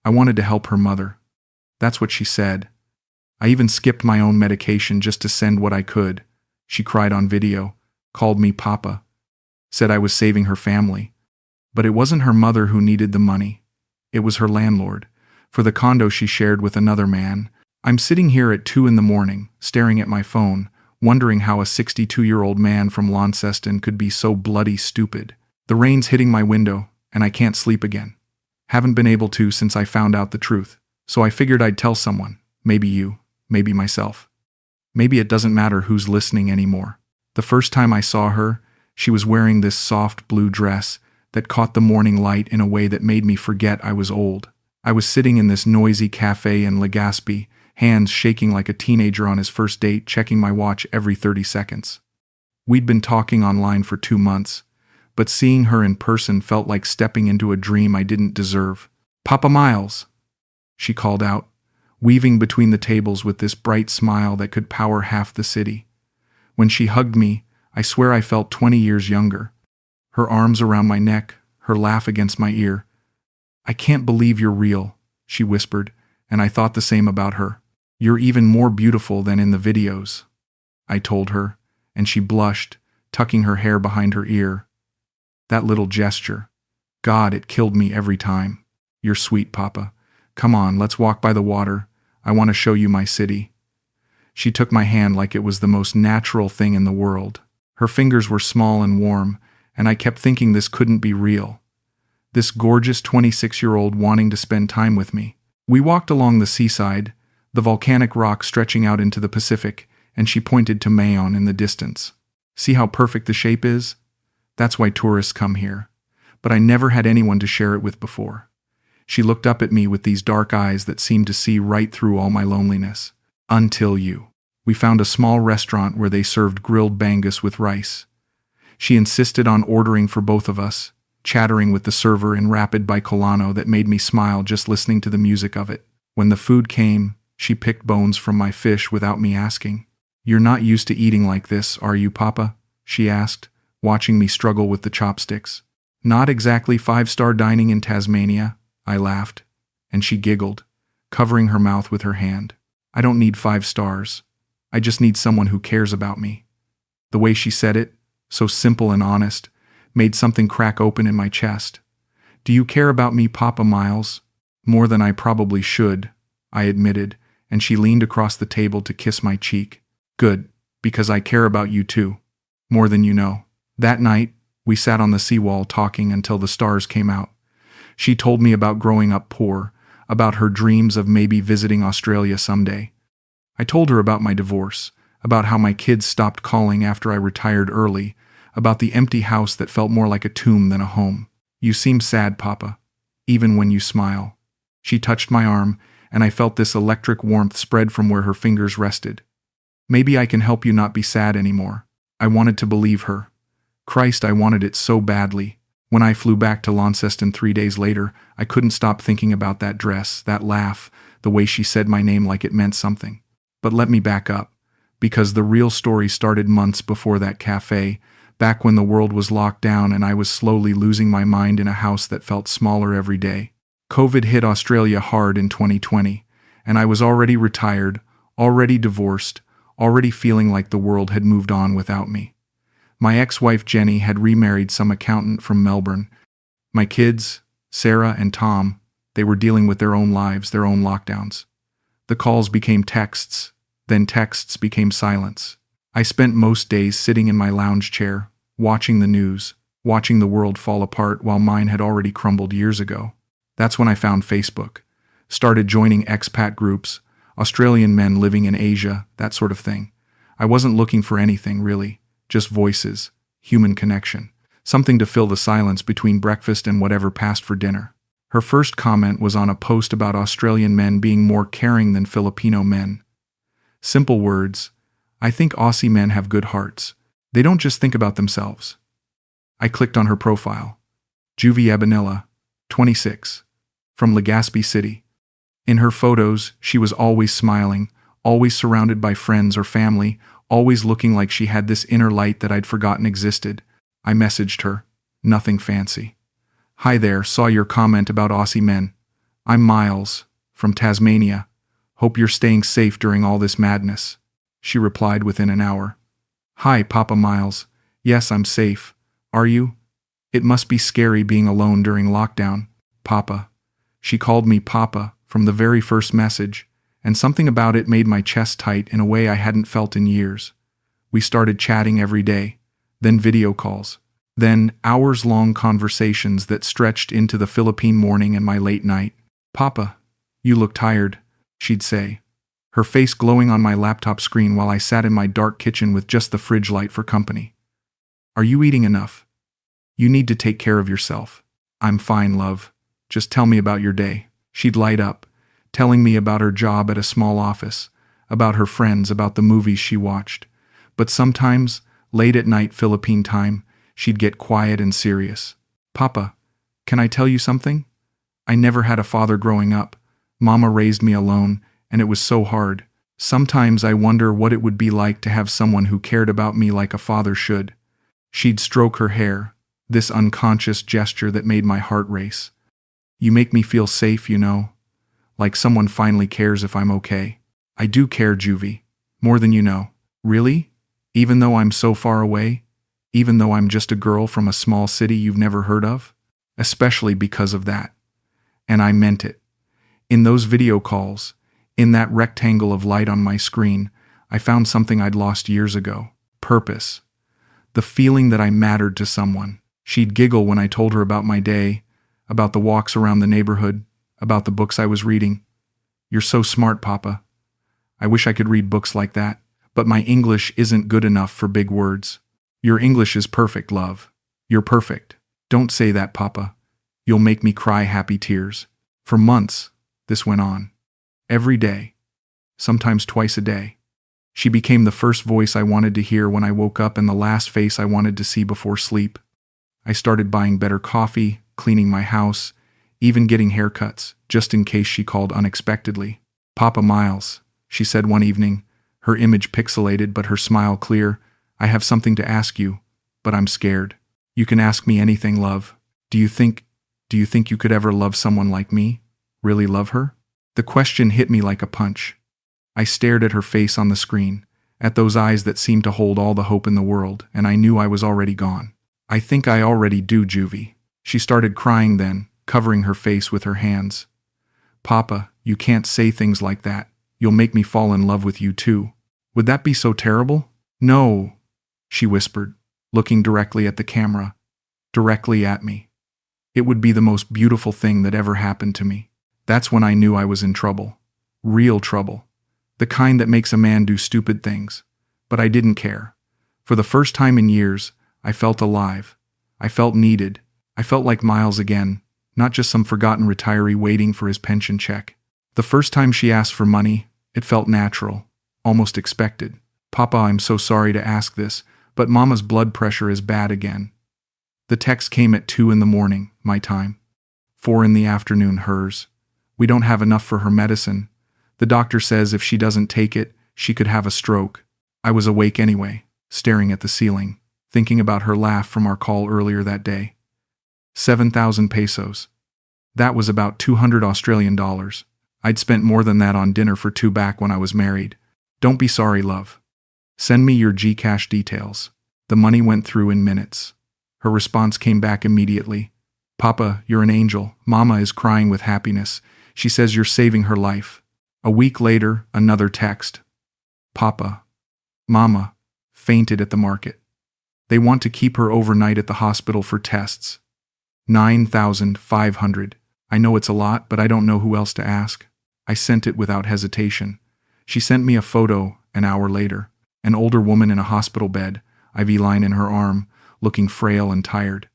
I wanted to help her mother. That's what she said. I even skipped my own medication just to send what I could. She cried on video, called me Papa, said I was saving her family. But it wasn't her mother who needed the money. It was her landlord, for the condo she shared with another man. I'm sitting here at 2 a.m, staring at my phone, wondering how a 62-year-old man from Launceston could be so bloody stupid. The rain's hitting my window, and I can't sleep again. Haven't been able to since I found out the truth. So I figured I'd tell someone. Maybe you, maybe myself. Maybe it doesn't matter who's listening anymore. The first time I saw her, she was wearing this soft blue dress that caught the morning light in a way that made me forget I was old. I was sitting in this noisy cafe in Legazpi, hands shaking like a teenager on his first date, checking my watch every 30 seconds. We'd been talking online for 2 months, but seeing her in person felt like stepping into a dream I didn't deserve. "Papa Miles," she called out, weaving between the tables with this bright smile that could power half the city. When she hugged me, I swear I felt 20 years younger. Her arms around my neck, her laugh against my ear. "I can't believe you're real," she whispered, and I thought the same about her. "You're even more beautiful than in the videos," I told her, and she blushed, tucking her hair behind her ear. That little gesture. God, it killed me every time. "You're sweet, Papa. Come on, let's walk by the water. I want to show you my city." She took my hand like it was the most natural thing in the world. Her fingers were small and warm, and I kept thinking this couldn't be real. This gorgeous 26-year-old wanting to spend time with me. We walked along the seaside, the volcanic rock stretching out into the Pacific, and she pointed to Mayon in the distance. "See how perfect the shape is? That's why tourists come here. But I never had anyone to share it with before." She looked up at me with these dark eyes that seemed to see right through all my loneliness. "Until you." We found a small restaurant where they served grilled bangus with rice. She insisted on ordering for both of us, chattering with the server in rapid bicolano that made me smile just listening to the music of it. When the food came, she picked bones from my fish without me asking. "You're not used to eating like this, are you, Papa?" she asked, watching me struggle with the chopsticks. "Not exactly 5-star dining in Tasmania," I laughed, and she giggled, covering her mouth with her hand. "I don't need 5 stars. I just need someone who cares about me." The way she said it, so simple and honest, made something crack open in my chest. "Do you care about me, Papa Miles?" "More than I probably should," I admitted, and she leaned across the table to kiss my cheek. "Good, because I care about you too. More than you know." That night, we sat on the seawall talking until the stars came out. She told me about growing up poor, about her dreams of maybe visiting Australia someday. I told her about my divorce, about how my kids stopped calling after I retired early, about the empty house that felt more like a tomb than a home. "You seem sad, Papa, even when you smile." She touched my arm, and I felt this electric warmth spread from where her fingers rested. "Maybe I can help you not be sad anymore." I wanted to believe her. Christ, I wanted it so badly. When I flew back to Launceston 3 days later, I couldn't stop thinking about that dress, that laugh, the way she said my name like it meant something. But let me back up, because the real story started months before that cafe, back when the world was locked down and I was slowly losing my mind in a house that felt smaller every day. COVID hit Australia hard in 2020, and I was already retired, already divorced, already feeling like the world had moved on without me. My ex-wife Jenny had remarried some accountant from Melbourne. My kids, Sarah and Tom, they were dealing with their own lives, their own lockdowns. The calls became texts, then texts became silence. I spent most days sitting in my lounge chair, watching the news, watching the world fall apart while mine had already crumbled years ago. That's when I found Facebook, started joining expat groups, Australian men living in Asia, that sort of thing. I wasn't looking for anything, really, just voices, human connection, something to fill the silence between breakfast and whatever passed for dinner. Her first comment was on a post about Australian men being more caring than Filipino men. Simple words. "I think Aussie men have good hearts. They don't just think about themselves." I clicked on her profile. Juvy 26, from Legazpi City. In her photos, she was always smiling, always surrounded by friends or family, always looking like she had this inner light that I'd forgotten existed. I messaged her. Nothing fancy. "Hi there, saw your comment about Aussie men. I'm Miles, from Tasmania. Hope you're staying safe during all this madness. She replied within an hour. Hi, Papa Miles. Yes, I'm safe. Are you? It must be scary being alone during lockdown. Papa. She called me Papa from the very first message, and something about it made my chest tight in a way I hadn't felt in years. We started chatting every day, then video calls, then hours-long conversations that stretched into the Philippine morning and my late night. Papa, you look tired, she'd say, her face glowing on my laptop screen while I sat in my dark kitchen with just the fridge light for company. Are you eating enough? You need to take care of yourself. I'm fine, love. Just tell me about your day. She'd light up, telling me about her job at a small office, about her friends, about the movies she watched. But sometimes, late at night Philippine time, she'd get quiet and serious. Papa, can I tell you something? I never had a father growing up. Mama raised me alone, and it was so hard. Sometimes I wonder what it would be like to have someone who cared about me like a father should. She'd stroke her hair, this unconscious gesture that made my heart race. You make me feel safe, you know. Like someone finally cares if I'm okay. I do care, Juvy. More than you know. Really? Even though I'm so far away? Even though I'm just a girl from a small city you've never heard of? Especially because of that. And I meant it. In those video calls, in that rectangle of light on my screen, I found something I'd lost years ago. Purpose. The feeling that I mattered to someone. She'd giggle when I told her about my day, about the walks around the neighborhood, about the books I was reading. You're so smart, Papa. I wish I could read books like that, but my English isn't good enough for big words. Your English is perfect, love. You're perfect. Don't say that, Papa. You'll make me cry happy tears. For months, this went on. Every day. Sometimes twice a day. She became the first voice I wanted to hear when I woke up and the last face I wanted to see before sleep. I started buying better coffee, cleaning my house, even getting haircuts, just in case she called unexpectedly. Papa Miles, she said one evening, her image pixelated but her smile clear. I have something to ask you, but I'm scared. You can ask me anything, love. Do you think you could ever love someone like me? Really love her? The question hit me like a punch. I stared at her face on the screen, at those eyes that seemed to hold all the hope in the world, and I knew I was already gone. I think I already do, Juvy. She started crying then, covering her face with her hands. Papa, you can't say things like that. You'll make me fall in love with you too. Would that be so terrible? No, she whispered, looking directly at the camera, directly at me. It would be the most beautiful thing that ever happened to me. That's when I knew I was in trouble. Real trouble. The kind that makes a man do stupid things. But I didn't care. For the first time in years, I felt alive. I felt needed. I felt like Miles again, not just some forgotten retiree waiting for his pension check. The first time she asked for money, it felt natural, almost expected. Papa, I'm so sorry to ask this, but Mama's blood pressure is bad again. The text came at 2 in the morning, my time. 4 in the afternoon, hers. We don't have enough for her medicine. The doctor says if she doesn't take it, she could have a stroke. I was awake anyway, staring at the ceiling, thinking about her laugh from our call earlier that day. 7,000 pesos. That was about 200 Australian dollars. I'd spent more than that on dinner for 2 back when I was married. Don't be sorry, love. Send me your Gcash details. The money went through in minutes. Her response came back immediately. Papa, you're an angel. Mama is crying with happiness. She says you're saving her life. A week later, another text. Papa. Mama. Fainted at the market. They want to keep her overnight at the hospital for tests. 9,500. I know it's a lot, but I don't know who else to ask. I sent it without hesitation. She sent me a photo an hour later. An older woman in a hospital bed, IV line in her arm, looking frail and tired.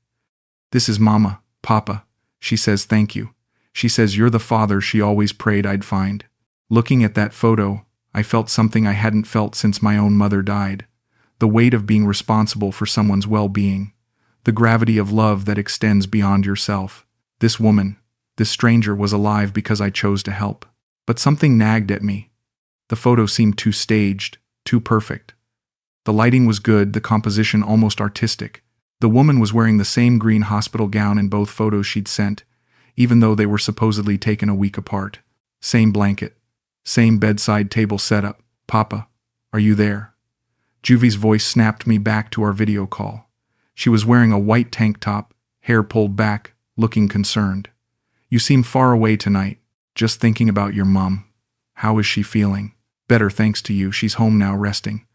This is Mama, Papa. She says thank you. She says you're the father she always prayed I'd find. Looking at that photo, I felt something I hadn't felt since my own mother died. The weight of being responsible for someone's well-being. The gravity of love that extends beyond yourself. This woman, this stranger, was alive because I chose to help. But something nagged at me. The photo seemed too staged, too perfect. The lighting was good, the composition almost artistic. The woman was wearing the same green hospital gown in both photos she'd sent, even though they were supposedly taken a week apart. Same blanket. Same bedside table setup. Papa, are you there? Juvy's voice snapped me back to our video call. She was wearing a white tank top, hair pulled back, looking concerned. You seem far away tonight, just thinking about your mom. How is she feeling? Better, thanks to you. She's home now, resting.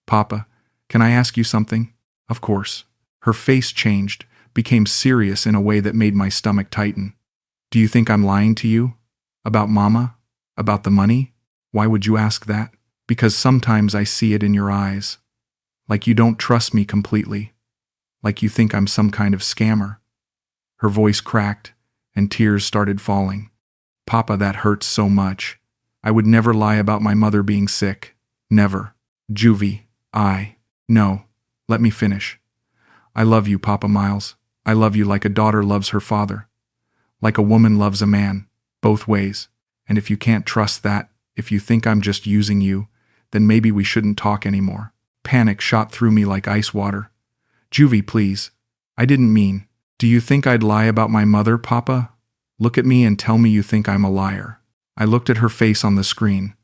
Papa, can I ask you something? Of course. Her face changed, became serious in a way that made my stomach tighten. Do you think I'm lying to you? About Mama? About the money? Why would you ask that? Because sometimes I see it in your eyes. Like you don't trust me completely. Like you think I'm some kind of scammer. Her voice cracked, and tears started falling. Papa, that hurts so much. I would never lie about my mother being sick. Never. Juvy, No. Let me finish. I love you, Papa Miles. I love you like a daughter loves her father. Like a woman loves a man. Both ways. And if you can't trust that, if you think I'm just using you, then maybe we shouldn't talk anymore. Panic shot through me like ice water. Juvy, please. I didn't mean. Do you think I'd lie about my mother, Papa? Look at me and tell me you think I'm a liar. I looked at her face on the screen,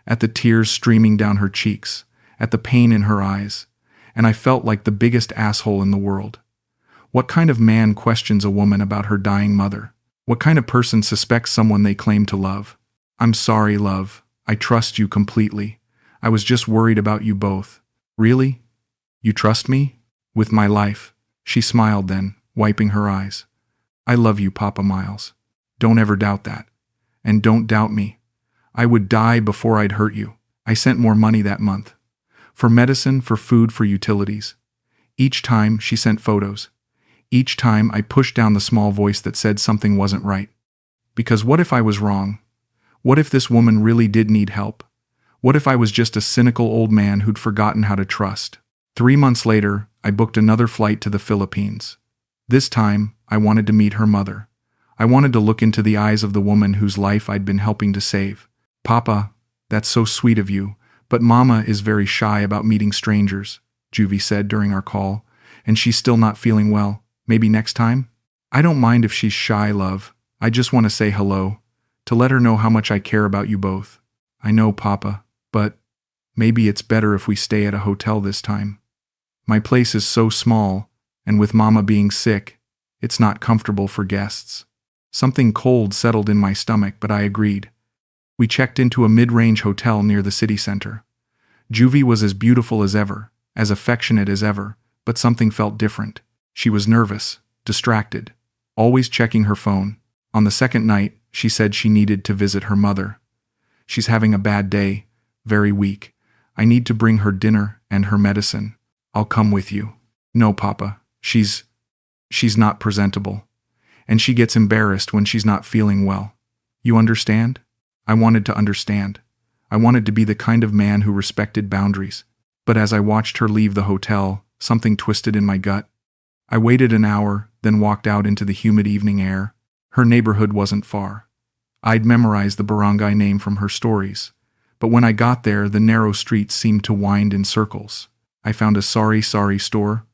at the tears streaming down her cheeks, at the pain in her eyes, and I felt like the biggest asshole in the world. What kind of man questions a woman about her dying mother? What kind of person suspects someone they claim to love? I'm sorry, love. I trust you completely. I was just worried about you both. Really? You trust me? With my life. She smiled then, wiping her eyes. I love you, Papa Miles. Don't ever doubt that. And don't doubt me. I would die before I'd hurt you. I sent more money that month. For medicine, for food, for utilities. Each time she sent photos. Each time I pushed down the small voice that said something wasn't right. Because what if I was wrong? What if this woman really did need help? What if I was just a cynical old man who'd forgotten how to trust? 3 months later, I booked another flight to the Philippines. This time, I wanted to meet her mother. I wanted to look into the eyes of the woman whose life I'd been helping to save. Papa, that's so sweet of you, but Mama is very shy about meeting strangers, Juvy said during our call, and she's still not feeling well. Maybe next time? I don't mind if she's shy, love. I just want to say hello, to let her know how much I care about you both. I know, Papa, but maybe it's better if we stay at a hotel this time. My place is so small, and with Mama being sick, it's not comfortable for guests. Something cold settled in my stomach, but I agreed. We checked into a mid-range hotel near the city center. Juvy was as beautiful as ever, as affectionate as ever, but something felt different. She was nervous, distracted, always checking her phone. On the second night, she said she needed to visit her mother. She's having a bad day, very weak. I need to bring her dinner and her medicine. I'll come with you. No, Papa, she's not presentable. And she gets embarrassed when she's not feeling well. You understand? I wanted to understand. I wanted to be the kind of man who respected boundaries. But as I watched her leave the hotel, something twisted in my gut. I waited an hour, then walked out into the humid evening air. Her neighborhood wasn't far. I'd memorized the barangay name from her stories. But when I got there, the narrow streets seemed to wind in circles. I found a sorry store,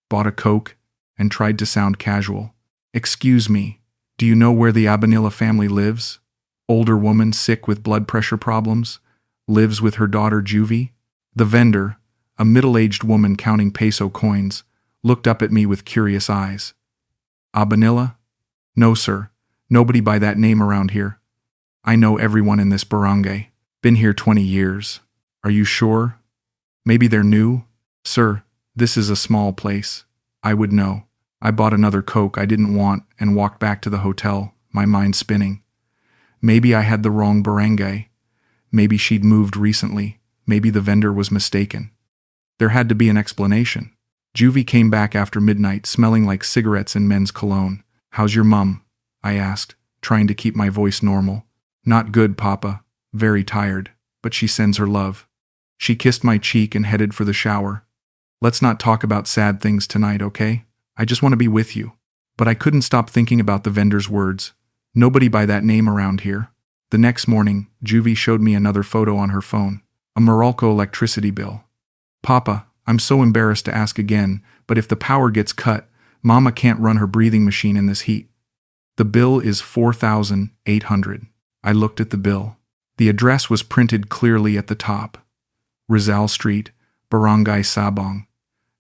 bought a Coke, and tried to sound casual. Excuse me, do you know where the Abanilla family lives? Older woman sick with blood pressure problems, lives with her daughter Juvy. The vendor, a middle-aged woman counting peso coins, looked up at me with curious eyes. Abanilla? No, sir. Nobody by that name around here. I know everyone in this barangay. Been here 20 years. Are you sure? Maybe they're new? Sir, this is a small place. I would know. I bought another Coke I didn't want and walked back to the hotel, my mind spinning. Maybe I had the wrong barangay. Maybe she'd moved recently. Maybe the vendor was mistaken. There had to be an explanation. Juvy came back after midnight, smelling like cigarettes and men's cologne. How's your mum? I asked, trying to keep my voice normal. Not good, Papa. Very tired, but she sends her love. She kissed my cheek and headed for the shower. Let's not talk about sad things tonight, okay? I just want to be with you. But I couldn't stop thinking about the vendor's words. Nobody by that name around here. The next morning, Juvy showed me another photo on her phone. A Meralco electricity bill. Papa, I'm so embarrassed to ask again, but if the power gets cut, Mama can't run her breathing machine in this heat. The bill is 4,800. I looked at the bill. The address was printed clearly at the top. Rizal Street, Barangay Sabong.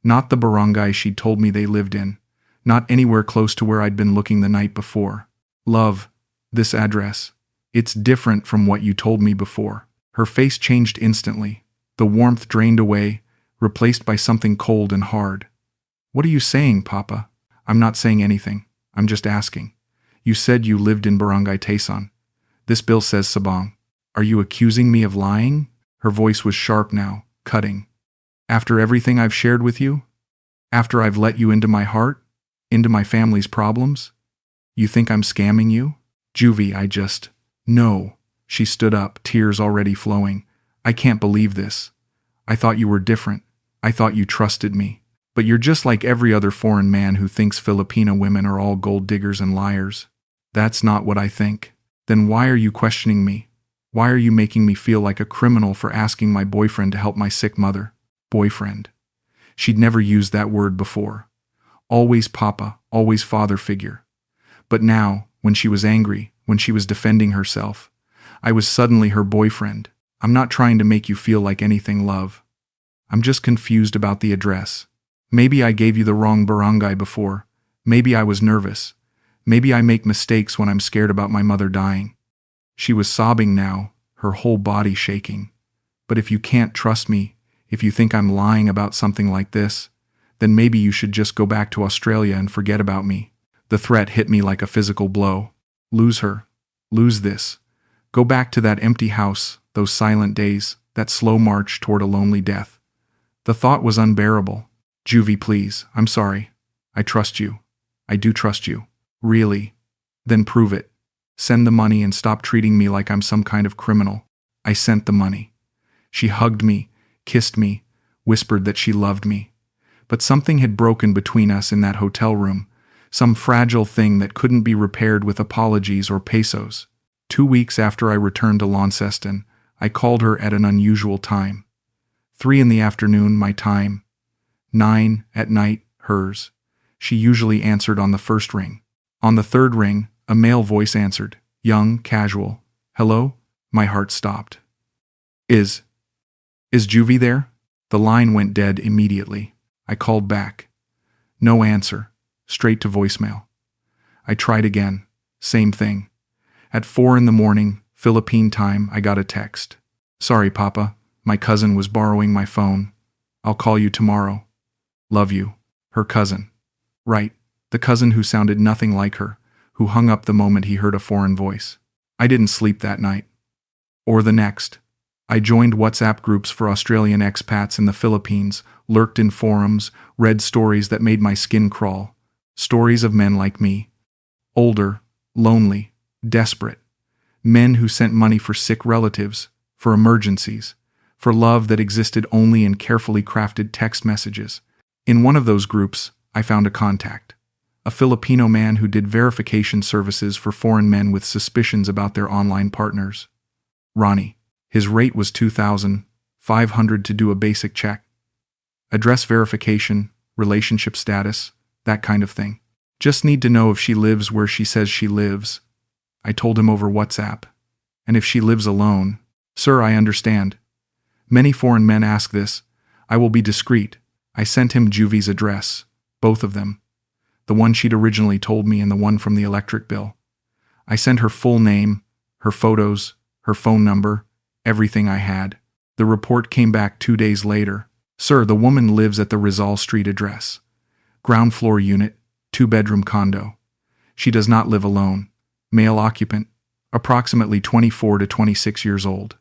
Not the barangay she'd told me they lived in. Not anywhere close to where I'd been looking the night before. Love, this address. It's different from what you told me before. Her face changed instantly. The warmth drained away, replaced by something cold and hard. What are you saying, Papa? I'm not saying anything. I'm just asking. You said you lived in Barangay Taysan. This bill says Sabong. Are you accusing me of lying? Her voice was sharp now, cutting. After everything I've shared with you? After I've let you into my heart? Into my family's problems? You think I'm scamming you? Juvy, No. She stood up, tears already flowing. I can't believe this. I thought you were different. I thought you trusted me. But you're just like every other foreign man who thinks Filipina women are all gold diggers and liars. That's not what I think. Then why are you questioning me? Why are you making me feel like a criminal for asking my boyfriend to help my sick mother? Boyfriend. She'd never used that word before. Always papa, always father figure. But now, when she was angry, when she was defending herself, I was suddenly her boyfriend. I'm not trying to make you feel like anything, love. I'm just confused about the address. Maybe I gave you the wrong barangay before. Maybe I was nervous. Maybe I make mistakes when I'm scared about my mother dying. She was sobbing now, her whole body shaking. But if you can't trust me, if you think I'm lying about something like this, then maybe you should just go back to Australia and forget about me. The threat hit me like a physical blow. Lose her. Lose this. Go back to that empty house, those silent days, that slow march toward a lonely death. The thought was unbearable. Juvy, please, I'm sorry. I trust you. I do trust you. Really? Then prove it. Send the money and stop treating me like I'm some kind of criminal. I sent the money. She hugged me, kissed me, whispered that she loved me. But something had broken between us in that hotel room, some fragile thing that couldn't be repaired with apologies or pesos. 2 weeks after I returned to Launceston, I called her at an unusual time. 3 in the afternoon, my time. 9 at night, hers. She usually answered on the first ring. On the third ring, a male voice answered, young, casual. Hello? My heart stopped. Is Juvy there? The line went dead immediately. I called back. No answer. Straight to voicemail. I tried again. Same thing. At 4 in the morning, Philippine time, I got a text. Sorry, Papa. My cousin was borrowing my phone. I'll call you tomorrow. Love you. Her cousin. Right. The cousin who sounded nothing like her, who hung up the moment he heard a foreign voice. I didn't sleep that night. Or the next. I joined WhatsApp groups for Australian expats in the Philippines, lurked in forums, read stories that made my skin crawl. Stories of men like me. Older, lonely, desperate. Men who sent money for sick relatives, for emergencies, for love that existed only in carefully crafted text messages. In one of those groups, I found a contact. A Filipino man who did verification services for foreign men with suspicions about their online partners. Ronnie. His rate was $2,500 to do a basic check. Address verification, relationship status, that kind of thing. Just need to know if she lives where she says she lives. I told him over WhatsApp. And if she lives alone. Sir, I understand. Many foreign men ask this. I will be discreet. I sent him Juvy's address, both of them. The one she'd originally told me and the one from the electric bill. I sent her full name, her photos, her phone number, everything I had. The report came back 2 days later. Sir, the woman lives at the Rizal Street address. Ground floor unit, 2-bedroom condo. She does not live alone. Male occupant, approximately 24 to 26 years old.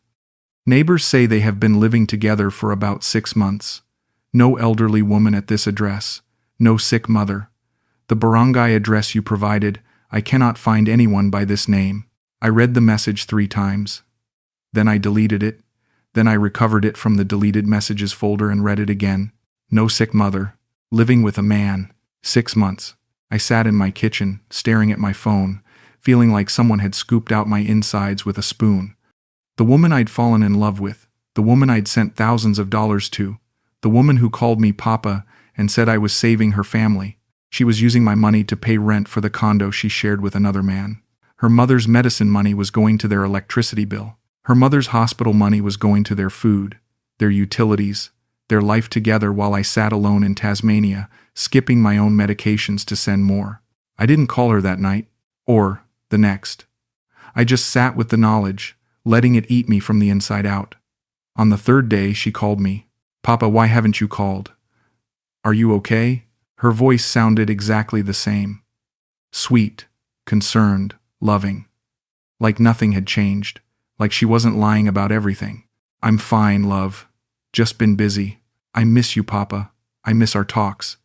Neighbors say they have been living together for about 6 months. No elderly woman at this address. No sick mother. The barangay address you provided, I cannot find anyone by this name. I read the message 3 times. Then I deleted it. Then I recovered it from the deleted messages folder and read it again. No sick mother. Living with a man. 6 months. I sat in my kitchen, staring at my phone, feeling like someone had scooped out my insides with a spoon. The woman I'd fallen in love with. The woman I'd sent thousands of dollars to. The woman who called me Papa and said I was saving her family. She was using my money to pay rent for the condo she shared with another man. Her mother's medicine money was going to their electricity bill. Her mother's hospital money was going to their food, their utilities, their life together while I sat alone in Tasmania, skipping my own medications to send more. I didn't call her that night, or the next. I just sat with the knowledge, letting it eat me from the inside out. On the third day, she called me. "Papa, why haven't you called? Are you okay?" Her voice sounded exactly the same. Sweet, concerned, loving. Like nothing had changed, like she wasn't lying about everything. "I'm fine, love. Just been busy. I miss you, Papa. I miss our talks.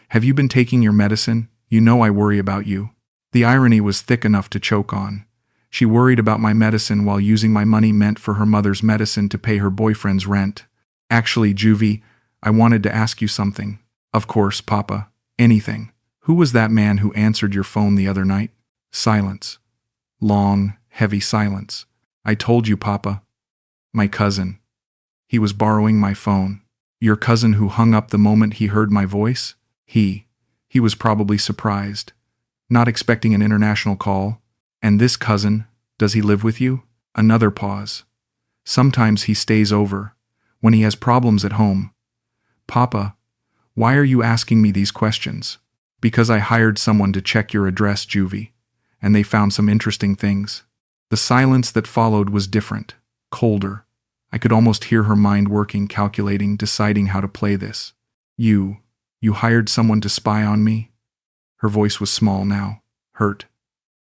Have you been taking your medicine? You know I worry about you." The irony was thick enough to choke on. She worried about my medicine while using my money meant for her mother's medicine to pay her boyfriend's rent. "Actually, Juvy, I wanted to ask you something." "Of course, Papa. Anything." "Who was that man who answered your phone the other night?" Silence. Long, heavy silence. "I told you, Papa. My cousin. He was borrowing my phone." "Your cousin who hung up the moment he heard my voice?" He was probably surprised. Not expecting an international call. "And this cousin, does he live with you?" Another pause. "Sometimes he stays over, when he has problems at home." "Papa, why are you asking me these questions?" "Because I hired someone to check your address, Juvy, and they found some interesting things." The silence that followed was different, colder. I could almost hear her mind working, calculating, deciding how to play this. You hired someone to spy on me?" Her voice was small now, hurt.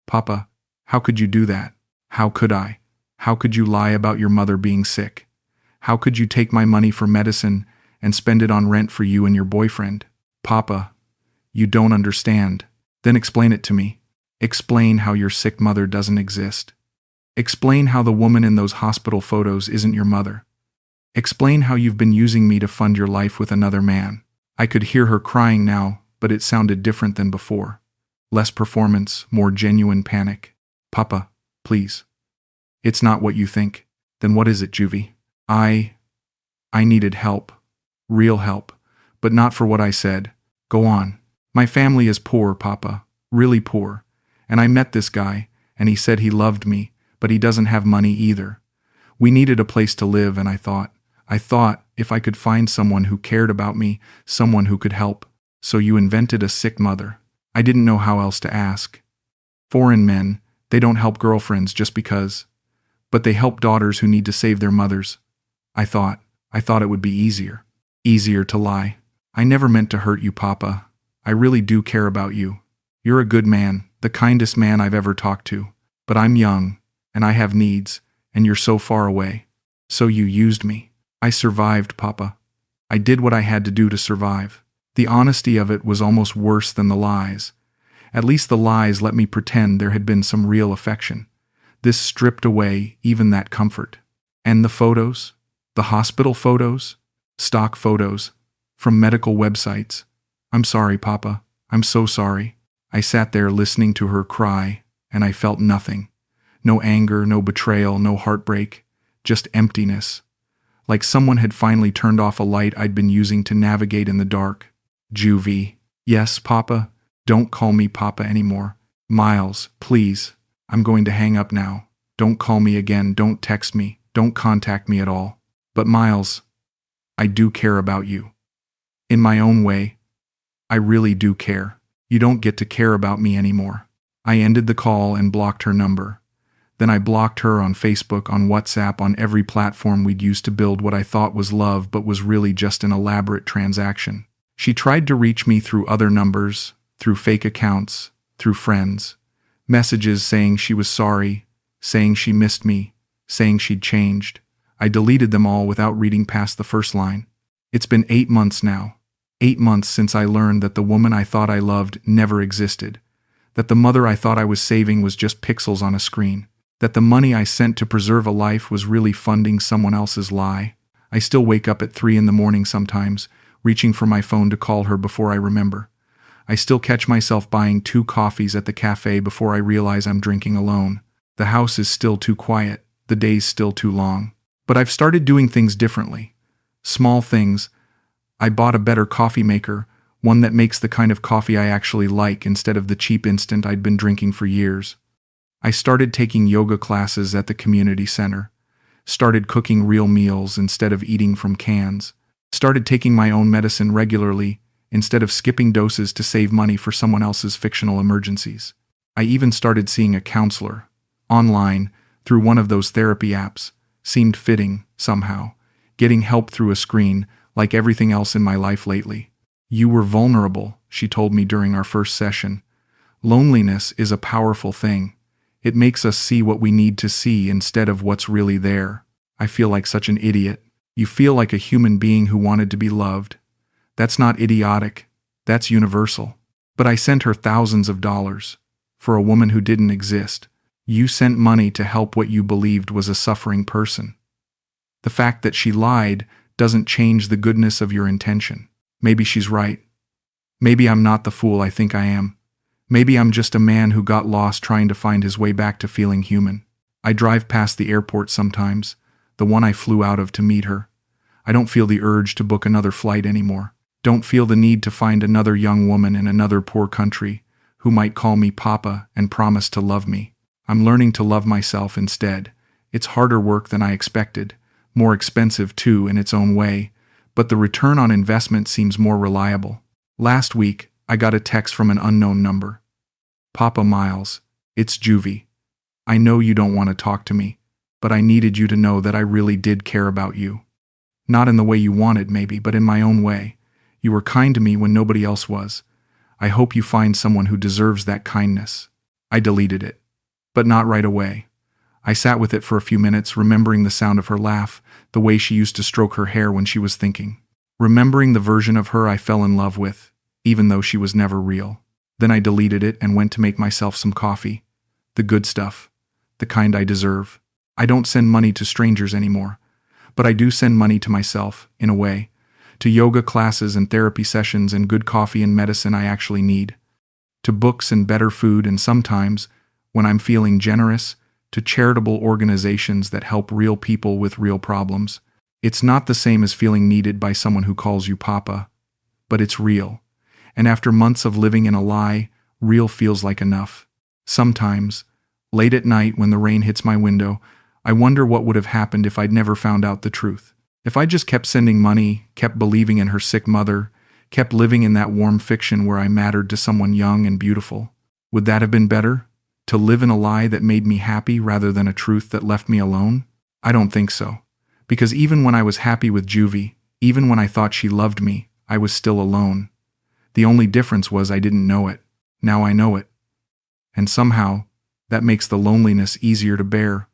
"Papa, how could you do that? How could I? How could you lie about your mother being sick? How could you take my money for medicine and spend it on rent for you and your boyfriend?" "Papa, you don't understand." "Then explain it to me. Explain how your sick mother doesn't exist. Explain how the woman in those hospital photos isn't your mother. Explain how you've been using me to fund your life with another man." I could hear her crying now, but it sounded different than before. Less performance, more genuine panic. "Papa, please. It's not what you think." "Then what is it, Juvy?" I needed help. Real help. But not for what I said." "Go on." "My family is poor, Papa. Really poor. And I met this guy, and he said he loved me, but he doesn't have money either. We needed a place to live, and I thought if I could find someone who cared about me, someone who could help. So you invented a sick mother." I didn't know how else to ask. Foreign men, they don't help girlfriends just because. But they help daughters who need to save their mothers. I thought it would be easier. Easier to lie. "I never meant to hurt you, Papa. I really do care about you. You're a good man, the kindest man I've ever talked to. But I'm young, and I have needs, and you're so far away. So you used me. I survived, Papa. I did what I had to do to survive." The honesty of it was almost worse than the lies. At least the lies let me pretend there had been some real affection. This stripped away even that comfort. And the photos? The hospital photos? Stock photos. From medical websites. "I'm sorry, Papa. I'm so sorry." I sat there listening to her cry, and I felt nothing. No anger, no betrayal, no heartbreak. Just emptiness. Like someone had finally turned off a light I'd been using to navigate in the dark. "Juvy." "Yes, Papa." "Don't call me Papa anymore." "Miles, please. I'm going to hang up now. Don't call me again, don't text me, don't contact me at all." "But Miles, I do care about you. In my own way. I really do care. You don't get to care about me anymore." I ended the call and blocked her number. Then I blocked her on Facebook, on WhatsApp, on every platform we'd used to build what I thought was love but was really just an elaborate transaction. She tried to reach me through other numbers, through fake accounts, through friends. Messages saying she was sorry, saying she missed me, saying she'd changed. I deleted them all without reading past the first line. It's been 8 months now. 8 months since I learned that the woman I thought I loved never existed. That the mother I thought I was saving was just pixels on a screen. That the money I sent to preserve a life was really funding someone else's lie. I still wake up at 3 in the morning sometimes, reaching for my phone to call her before I remember. I still catch myself buying 2 coffees at the cafe before I realize I'm drinking alone. The house is still too quiet, the day's still too long. But I've started doing things differently. Small things. I bought a better coffee maker, One that makes the kind of coffee I actually like instead of the cheap instant I'd been drinking for years. I started taking yoga classes at the community center. Started cooking real meals instead of eating from cans. Started taking my own medicine regularly instead of skipping doses to save money for someone else's fictional emergencies. I even started seeing a counselor, online, through one of those therapy apps. Seemed fitting, somehow. Getting help through a screen, like everything else in my life lately. You were vulnerable, she told me during our first session. Loneliness is a powerful thing. It makes us see what we need to see instead of what's really there. I feel like such an idiot. You feel like a human being who wanted to be loved. That's not idiotic. That's universal. But I sent her thousands of dollars. For a woman who didn't exist. You sent money to help what you believed was a suffering person. The fact that she lied doesn't change the goodness of your intention. Maybe she's right. Maybe I'm not the fool I think I am. Maybe I'm just a man who got lost trying to find his way back to feeling human. I drive past the airport sometimes, the one I flew out of to meet her. I don't feel the urge to book another flight anymore. Don't feel the need to find another young woman in another poor country who might call me Papa and promise to love me. I'm learning to love myself instead. It's harder work than I expected, more expensive too in its own way, but the return on investment seems more reliable. Last week, I got a text from an unknown number. Papa Miles, it's Juvy. I know you don't want to talk to me, but I needed you to know that I really did care about you. Not in the way you wanted maybe, but in my own way. You were kind to me when nobody else was. I hope you find someone who deserves that kindness. I deleted it. But not right away. I sat with it for a few minutes, remembering the sound of her laugh, the way she used to stroke her hair when she was thinking. Remembering the version of her I fell in love with, even though she was never real. Then I deleted it and went to make myself some coffee. The good stuff. The kind I deserve. I don't send money to strangers anymore. But I do send money to myself, in a way. To yoga classes and therapy sessions and good coffee and medicine I actually need. To books and better food and sometimes, when I'm feeling generous, to charitable organizations that help real people with real problems. It's not the same as feeling needed by someone who calls you Papa, but it's real. And after months of living in a lie, real feels like enough. Sometimes, late at night when the rain hits my window, I wonder what would have happened if I'd never found out the truth. If I just kept sending money, kept believing in her sick mother, kept living in that warm fiction where I mattered to someone young and beautiful. Would that have been better? To live in a lie that made me happy rather than a truth that left me alone? I don't think so. Because even when I was happy with Juvy, even when I thought she loved me, I was still alone. The only difference was I didn't know it. Now I know it. And somehow, that makes the loneliness easier to bear.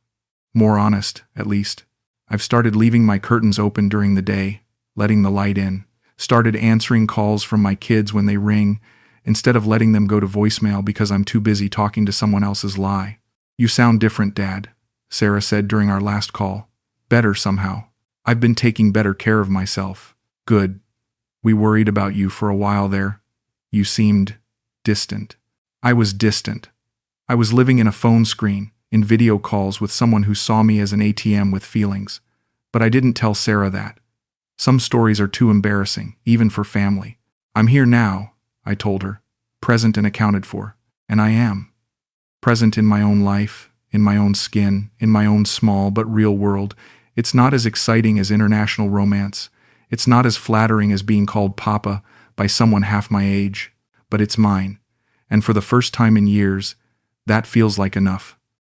More honest, at least. I've started leaving my curtains open during the day, letting the light in. Started answering calls from my kids when they ring, instead of letting them go to voicemail because I'm too busy talking to someone else's lie. You sound different, Dad, Sarah said during our last call. Better somehow. I've been taking better care of myself. Good. We worried about you for a while there. You seemed distant. I was distant. I was living in a phone screen, in video calls with someone who saw me as an ATM with feelings. But I didn't tell Sarah that. Some stories are too embarrassing, even for family. I'm here now, I told her, present and accounted for. And I am. Present in my own life, in my own skin, in my own small but real world. It's not as exciting as international romance. It's not as flattering as being called Papa by someone half my age. But it's mine. And for the first time in years, that feels like enough.